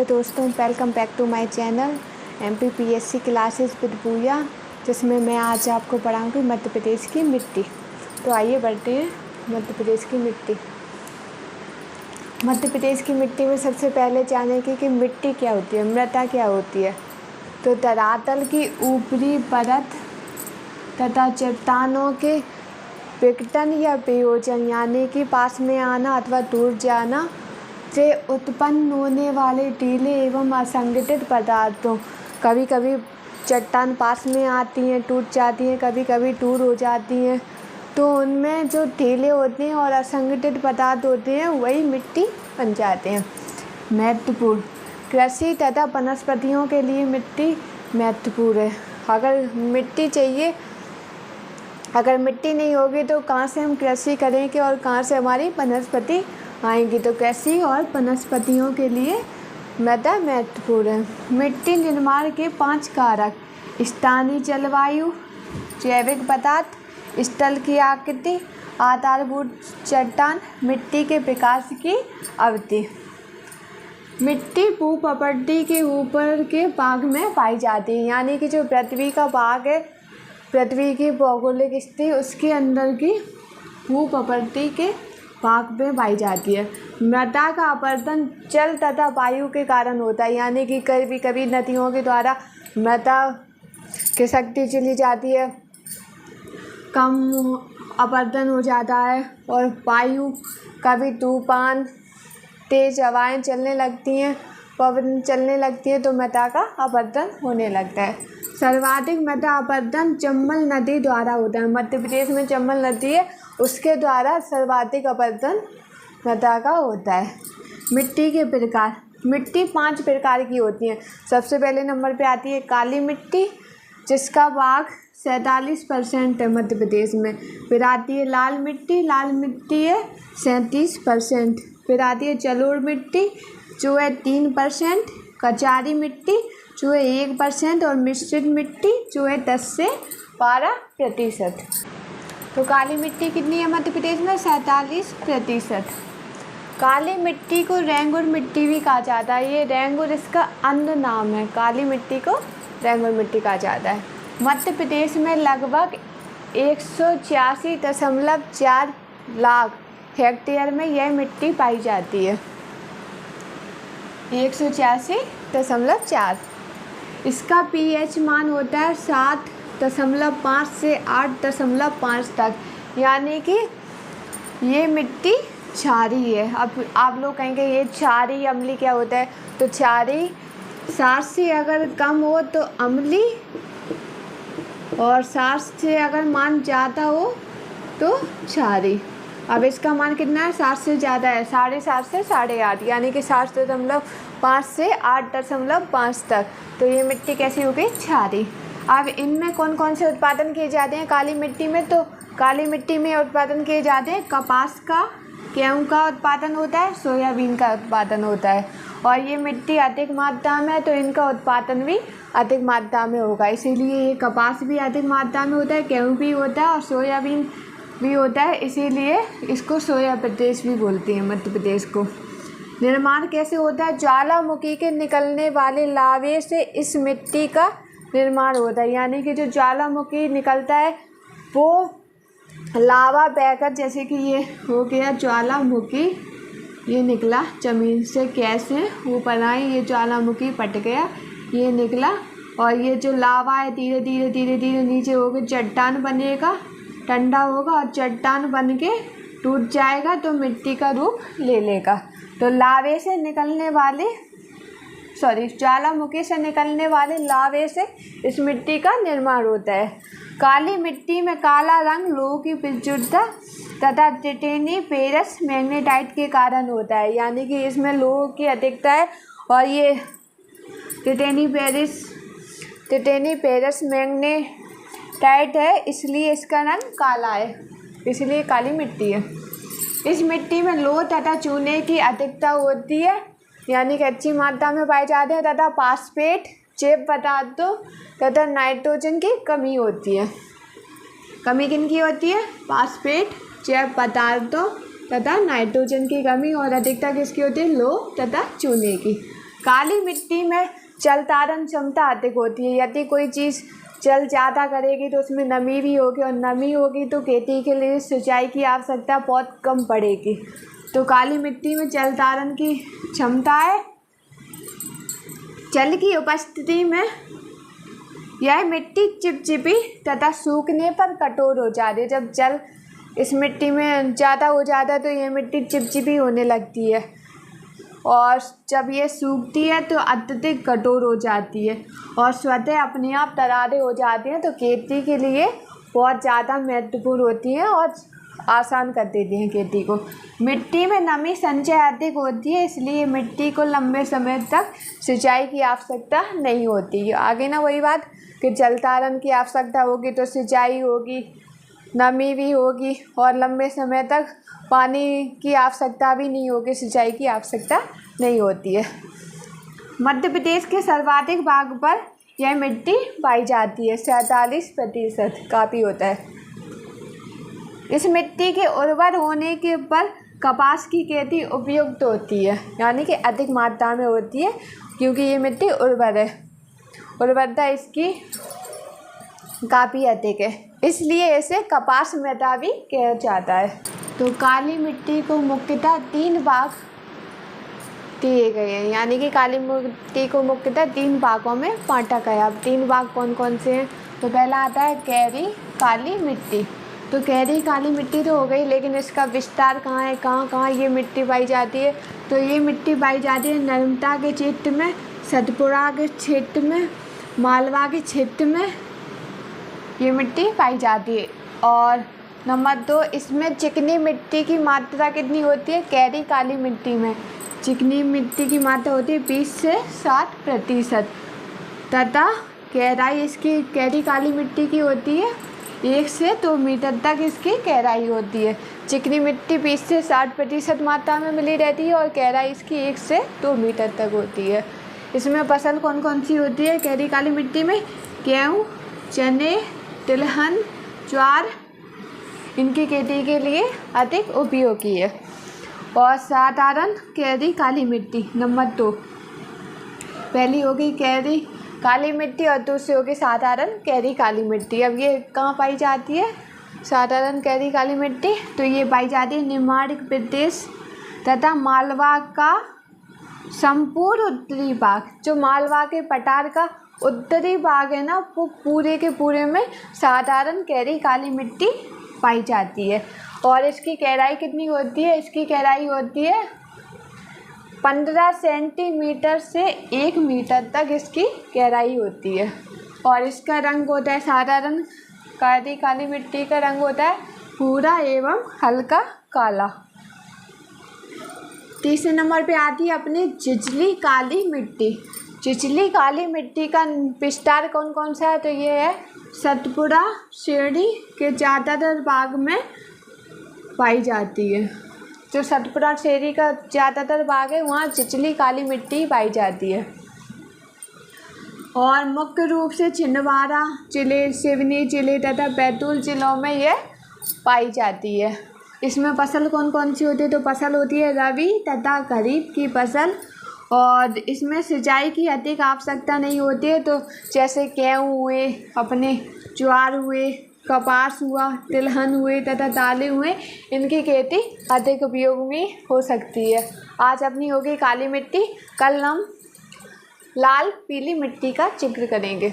Hello दोस्तों, welcome back to my channel MPPSC classes with Pooja, जिसमें मैं आज आपको पढ़ाऊँगी मध्य प्रदेश की मिट्टी। तो आइए बढ़ते हैं मध्य प्रदेश की मिट्टी। मध्य प्रदेश की मिट्टी में सबसे पहले जानेंगे कि मिट्टी क्या होती है, मृदा क्या होती है। तो धरातल की ऊपरी परत तथा चट्टानों के विघटन या वियोजन यानी कि पास में आना अथवा दूर जाना से उत्पन्न होने वाले ढीले एवं असंगठित पदार्थों। कभी कभी चट्टान पास में आती हैं, टूट जाती हैं, कभी कभी दूर हो जाती हैं, तो उनमें जो ढीले होते हैं और असंगठित पदार्थ होते हैं वही मिट्टी बन जाते हैं। महत्वपूर्ण कृषि तथा वनस्पतियों के लिए मिट्टी महत्वपूर्ण है। अगर मिट्टी नहीं होगी तो कहाँ से हम कृषि करेंगे और कहाँ से हमारी वनस्पति आएंगी। तो कृषि और वनस्पतियों के लिए मृदा महत्वपूर्ण है। मिट्टी निर्माण के 5 कारक: स्थानीय जलवायु, जैविक पदार्थ, स्थल की आकृति, आधारभूत चट्टान, मिट्टी के विकास की अवधि। मिट्टी भूप्रकृति के ऊपर के भाग में पाई जाती है, यानी कि जो पृथ्वी का भाग है, पृथ्वी की भौगोलिक स्थिति उसके अंदर की भूप्रकृति के भाग में पाई जाती है। मृदा का अपरदन जल तथा वायु के कारण होता है, यानी कि कभी कभी नदियों के द्वारा मृदा की शक्ति चली जाती है, कम अपरदन हो जाता है, और वायु कभी तूफान, तेज हवाएं चलने लगती हैं, पवन चलने लगती है, तो मृदा का अपरदन होने लगता है। सर्वाधिक मृदा अपरदन चंबल नदी द्वारा होता है। मध्य प्रदेश में चंबल नदी है, उसके द्वारा सर्वाधिक अपरदन मृदा का होता है। मिट्टी के प्रकार: मिट्टी 5 प्रकार की होती हैं। सबसे पहले नंबर पे आती है काली मिट्टी, जिसका भाग 47% है मध्य प्रदेश में। फिर आती है लाल मिट्टी है 37%। फिर आती है जलोढ़ मिट्टी जो है 3%, कचारी मिट्टी जो है 1%, और मिश्रित मिट्टी जो है 10 से 12%। तो काली मिट्टी कितनी है मध्य प्रदेश में? 47%। काली मिट्टी को रेंगुर मिट्टी भी कहा जाता है। ये रेंगुर इसका अन्य नाम है। काली मिट्टी को रेंगुर मिट्टी कहा जाता है। मध्य प्रदेश में लगभग 186.4 लाख हेक्टेयर में यह मिट्टी पाई जाती है। 186.4। इसका pH मान होता है 7.5 से 8.5 तक, यानी कि ये मिट्टी क्षारीय है। अब आप लोग कहेंगे ये क्षारीय अम्लीय क्या होता है? तो क्षारीय 7 से अगर कम हो तो अम्लीय, और 7 से अगर मान ज़्यादा हो तो क्षारीय। अब इसका मान कितना है? 7 से ज़्यादा है, 7.5 से 8.5, यानी कि 7.5 से 8.5 तक। तो ये मिट्टी कैसी हो गई? क्षारीय। अब इनमें कौन कौन से उत्पादन किए जाते हैं काली मिट्टी में? तो काली मिट्टी में उत्पादन किए जाते हैं कपास का, गेहूँ का उत्पादन होता है, सोयाबीन का उत्पादन होता है। और ये मिट्टी अधिक मात्रा में है तो इनका उत्पादन भी अधिक मात्रा में होगा, इसीलिए ये कपास भी अधिक मात्रा में होता है, गेहूँ भी होता है और सोयाबीन भी होता है, इसीलिए इसको सोया प्रदेश भी बोलते हैं मध्य प्रदेश को। निर्माण कैसे होता है? ज्वालामुखी के निकलने वाले लावे से इस मिट्टी का निर्माण होता है, यानी कि जो ज्वालामुखी निकलता है वो लावा बहकर, जैसे कि ये हो गया ज्वालामुखी, ये निकला ज़मीन से, कैसे ऊपर आई, ये ज्वालामुखी फट गया, ये निकला, और ये जो लावा है धीरे धीरे नीचे होकर चट्टान बनेगा, ठंडा होगा और चट्टान बन के टूट जाएगा तो मिट्टी का रूप ले लेगा। तो लावे से निकलने वाले ज्वालामुखी से निकलने वाले लावे से इस मिट्टी का निर्माण होता है। काली मिट्टी में काला रंग लोहे की प्रचुरता तथा टिटेनी पेरस मैग्नेटाइट के कारण होता है, यानी कि इसमें लोहे की अधिकता है, और ये टिटेनी पेरस मैग्नेटाइट है, इसलिए इसका रंग काला है, इसलिए काली मिट्टी है। इस मिट्टी में लोह तथा चूने की अधिकता होती है, यानी कि अच्छी मात्रा में पाए जाते हैं, तथा फास्फेट, जैव पदार्थों तथा नाइट्रोजन की कमी होती है। कमी किनकी होती है? फास्फेट, जैव पदार्थों तथा नाइट्रोजन की कमी, और अधिकता किसकी होती है? लोह तथा चूने की। काली मिट्टी में जल धारण क्षमता अधिक होती है। यदि कोई चीज़ जल ज़्यादा करेगी तो उसमें नमी भी होगी, और नमी होगी तो खेती के लिए सिंचाई की आवश्यकता बहुत कम पड़ेगी। तो काली मिट्टी में जल धारण की क्षमता है। जल की उपस्थिति में यह मिट्टी चिपचिपी तथा सूखने पर कठोर हो जाती है। जब जल इस मिट्टी में ज़्यादा हो जाता है तो यह मिट्टी चिपचिपी होने लगती है, और जब ये सूखती है तो अत्यधिक कठोर हो जाती है और स्वतः अपने आप दरारें हो जाती हैं। तो खेती के लिए बहुत ज़्यादा महत्वपूर्ण होती हैं और आसान कर देती हैं खेती को। मिट्टी में नमी संचय अधिक होती है, इसलिए मिट्टी को लंबे समय तक सिंचाई की आवश्यकता नहीं होती है। आगे ना वही बात कि जल धारण की आवश्यकता होगी तो सिंचाई होगी, नमी भी होगी, और लंबे समय तक पानी की आवश्यकता भी नहीं होगी, सिंचाई की आवश्यकता नहीं होती है। मध्य प्रदेश के सर्वाधिक भाग पर यह मिट्टी पाई जाती है, 47% काफ़ी होता है। इस मिट्टी के उर्वर होने के पर कपास की खेती उपयुक्त होती है, यानी कि अधिक मात्रा में होती है, क्योंकि ये मिट्टी उर्वर है, उर्वरता इसकी काफ़ी अधिक है, इसलिए इसे कपास मृदा भी कहा जाता है। तो काली मिट्टी को मुख्यतः 3 भाग दिए गए हैं, यानी कि काली मिट्टी को मुख्यतः 3 भागों में बांटा गया। अब 3 भाग कौन कौन से हैं? तो पहला आता है गहरी काली मिट्टी। तो गहरी काली मिट्टी तो हो गई, लेकिन इसका विस्तार कहाँ है, कहाँ कहाँ ये मिट्टी पाई जाती है? तो ये मिट्टी पाई जाती है नर्मदा के क्षेत्र में, सतपुड़ा के क्षेत्र में, मालवा के क्षेत्र में ये मिट्टी पाई जाती है। और नंबर 2, इसमें चिकनी मिट्टी की मात्रा कितनी होती है? गहरी काली मिट्टी में चिकनी मिट्टी की मात्रा होती है 20 से 60%, तथा गहराई इसकी गहरी काली मिट्टी की होती है 1 से 2 मीटर तक इसकी गहराई होती है। चिकनी मिट्टी 20 से 60% मात्रा में मिली रहती है और गहराई इसकी 1 से 2 मीटर तक होती है। इसमें फसल कौन कौन सी होती है गहरी काली मिट्टी में? गेहूँ, चने, तिलहन, ज्वार, इनकी खेती के लिए अधिक उपयोगी है। और साधारण गहरी काली मिट्टी नंबर 2, पहली होगी गहरी काली मिट्टी और दूसरी होगी साधारण गहरी काली मिट्टी। अब ये कहाँ पाई जाती है साधारण गहरी काली मिट्टी? तो ये पाई जाती है निमाड़ प्रदेश तथा मालवा का संपूर्ण उत्तरी भाग। जो मालवा के पठार का उत्तरी भाग है ना, वो पूरे के पूरे में साधारण गहरी काली मिट्टी पाई जाती है। और इसकी गहराई कितनी होती है? इसकी गहराई होती है 15 सेंटीमीटर से 1 मीटर तक इसकी गहराई होती है। और इसका रंग होता है, साधारण गहरी काली मिट्टी का रंग होता है भूरा एवं हल्का काला। तीसरे नंबर पे आती है अपनी छिछली काली मिट्टी। छिछली काली मिट्टी का विस्तार कौन कौन सा है? तो ये है सतपुड़ा श्रेणी के ज़्यादातर भाग में पाई जाती है। जो सतपुड़ा श्रेणी का ज़्यादातर भाग है वहाँ छिछली काली मिट्टी पाई जाती है। और मुख्य रूप से छिंदवाड़ा जिले, सिवनी जिले तथा बैतूल जिलों में ये पाई जाती है। इसमें फसल कौन कौन सी होती है? तो फसल होती है रबी तथा खरीफ की फसल, और इसमें सिंचाई की अधिक आवश्यकता नहीं होती है। तो जैसे गेहूँ हुए, अपने ज्वार हुए, कपास हुआ, तिलहन हुए तथा दालें हुए, इनकी खेती अधिक उपयोगी हो सकती है। आज अपनी होगी काली मिट्टी, कल हम लाल पीली मिट्टी का जिक्र करेंगे।